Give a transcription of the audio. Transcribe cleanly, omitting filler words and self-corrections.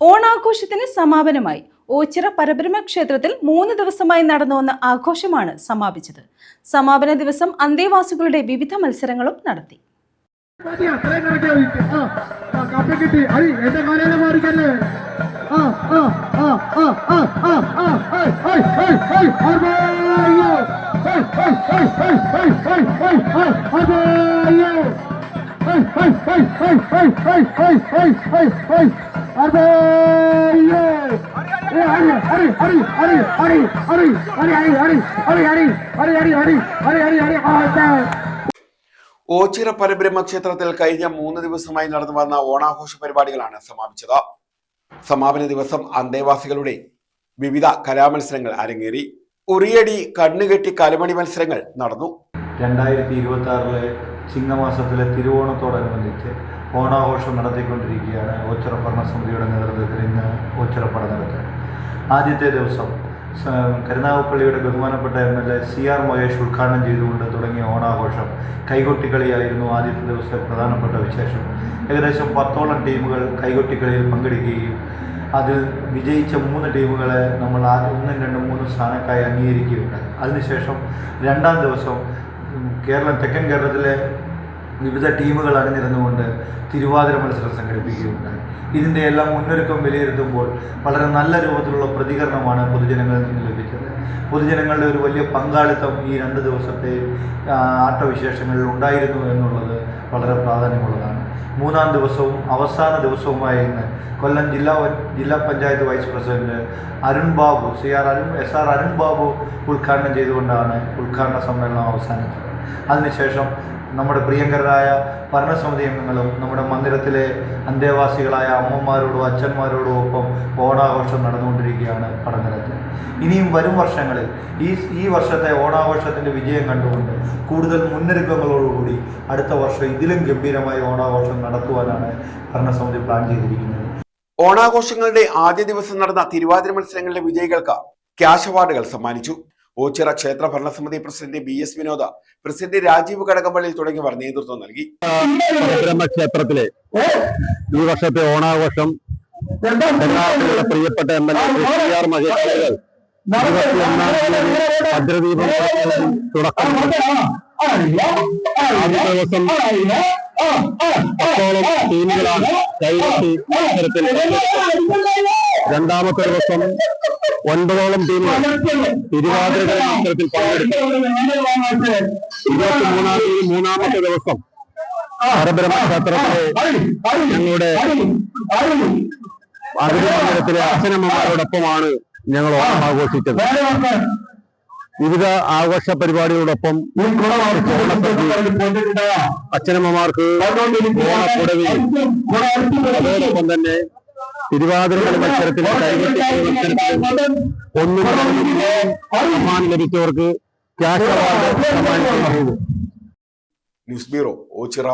ഓണാഘോഷത്തിന് സമാപനമായി ഓച്ചിറ പരബ്രഹ്മ ക്ഷേത്രത്തിൽ 3 ദിവസമായി നടന്നുവന്ന ആഘോഷമാണ് സമാപിച്ചത്. സമാപന ദിവസം അന്തേവാസികളുടെ വിവിധ മത്സരങ്ങളും നടത്തി. ഓച്ചിറ പരബ്രഹ്മ ക്ഷേത്രത്തിൽ കഴിഞ്ഞ 3 ദിവസമായി നടന്നു വന്ന ഓണാഘോഷ പരിപാടികളാണ് സമാപിച്ചത്. സമാപന ദിവസം അന്തേവാസികളുടെ വിവിധ കലാമത്സരങ്ങൾ അരങ്ങേറി. ഉറിയടി, കണ്ണുകെട്ടി, കലമണി മത്സരങ്ങൾ നടന്നു. 2026 ചിങ്ങമാസത്തിലെ തിരുവോണത്തോടനുബന്ധിച്ച് ഓണാഘോഷം നടത്തിക്കൊണ്ടിരിക്കുകയാണ്. ഓച്ചിറ ഭരണസമിതിയുടെ നേതൃത്വത്തിൽ ഇന്ന് ഓച്ചിറ പടനിലത്ത് ആദ്യത്തെ ദിവസം കരുനാഗപ്പള്ളിയുടെ ബഹുമാനപ്പെട്ട MLA CR മഹേഷ് ഉദ്ഘാടനം ചെയ്തുകൊണ്ട് തുടങ്ങിയ ഓണാഘോഷം കൈകൊട്ടിക്കളിയായിരുന്നു ആദ്യത്തെ ദിവസത്തെ പ്രധാനപ്പെട്ട വിശേഷം. ഏകദേശം 10ഓളം ടീമുകൾ കൈകൊട്ടിക്കളിയിൽ പങ്കെടുക്കുകയും അതിൽ വിജയിച്ച 3 ടീമുകളെ നമ്മൾ ആദ്യം 1, 2, 3 സ്ഥാനക്കായി അംഗീകരിക്കുകയുണ്ടായി. അതിനുശേഷം രണ്ടാം ദിവസം തെക്കൻ കേരളത്തിലെ വിവിധ ടീമുകൾ അണിനിരന്നുകൊണ്ട് തിരുവാതിര മത്സരം സംഘടിപ്പിക്കുകയുണ്ടായി. ഇതിൻ്റെ എല്ലാം മുന്നൊരുക്കം വിലയിരുത്തുമ്പോൾ വളരെ നല്ല രൂപത്തിലുള്ള പ്രതികരണമാണ് പൊതുജനങ്ങളിൽ നിന്ന് ലഭിച്ചത്. പൊതുജനങ്ങളുടെ ഒരു വലിയ പങ്കാളിത്തം ഈ 2 ദിവസത്തെ ആട്ടവിശേഷങ്ങളിൽ ഉണ്ടായിരുന്നു എന്നുള്ളത് വളരെ പ്രാധാന്യമുള്ളതാണ്. 3-ാം ദിവസവും അവസാന ദിവസവുമായ ഇന്ന് കൊല്ലം ജില്ലാ panchayat vice president Arun Babu SR Arun Babu ഉദ്ഘാടനം ചെയ്തുകൊണ്ടാണ് ഉദ്ഘാടന സമ്മേളനം അവസാനിച്ചത്. അതിനുശേഷം നമ്മുടെ പ്രിയങ്കരായ ഭരണസമിതി അംഗങ്ങളും നമ്മുടെ മന്ദിരത്തിലെ അന്തേവാസികളായ അമ്മമാരോടും അച്ഛന്മാരോടും ഒപ്പം ഓണാഘോഷം നടന്നുകൊണ്ടിരിക്കുകയാണ് പടനിലത്ത്. ഇനിയും വരും വർഷങ്ങളിൽ ഈ വർഷത്തെ ഓണാഘോഷത്തിൻ്റെ വിജയം കണ്ടുകൊണ്ട് കൂടുതൽ മുന്നൊരുക്കങ്ങളോടുകൂടി അടുത്ത വർഷം ഇതിലും ഗംഭീരമായി ഓണാഘോഷം നടത്തുവാനാണ് ഭരണസമിതി പ്ലാൻ ചെയ്തിരിക്കുന്നത്. ഓണാഘോഷങ്ങളുടെ ആദ്യ ദിവസം നടന്ന തിരുവാതിര മത്സരങ്ങളിലെ വിജയികൾക്ക് ക്യാഷ് അവാർഡുകൾ സമ്മാനിച്ചു. ഓച്ചിറ ക്ഷേത്ര ഭരണസമിതി പ്രസിഡന്റ് BS വിനോദ, പ്രസിഡന്റ് രാജീവ് കടകംപള്ളി തുടങ്ങിയവർ നേതൃത്വം നൽകി. ക്ഷേത്രത്തിലെ ഈ വർഷത്തെ ഓണാഘോഷം പ്രിയപ്പെട്ട MLA CR മഹേഷ് 21-ാം തീയതി ഭദ്രദീപം തുടക്കം. ആദ്യ ദിവസം 10ഓളം ടീമുകളാണ് കൈകൊട്ടി മത്സരത്തിൽ. രണ്ടാമത്തെ ദിവസം 9ഓളം ടീമുകൾ തിരുവാതിര മത്സരത്തിൽ പങ്കെടുത്തു. 23-ാം തീയതി 3-ാമത്തെ ദിവസം പരബ്രഹ്മ ക്ഷേത്രത്തിലെ ഞങ്ങളുടെ അതിരുമന്ദിരത്തിലെ അച്ഛനമ്മമാരോടൊപ്പമാണ് ഞങ്ങൾ ഓണം ആഘോഷിച്ചത്. വിവിധ ആഘോഷ പരിപാടികളോടൊപ്പം അച്ഛനമ്മമാർക്ക് ഓണപ്പുടവയും അതോടൊപ്പം തന്നെ തിരുവാതിരകളി മത്സരത്തിൽ സമ്മാനം ലഭിച്ചവർക്ക് ക്യാഷ് അവാർഡ് സമ്മാനിച്ചു. News bureau, Ochira.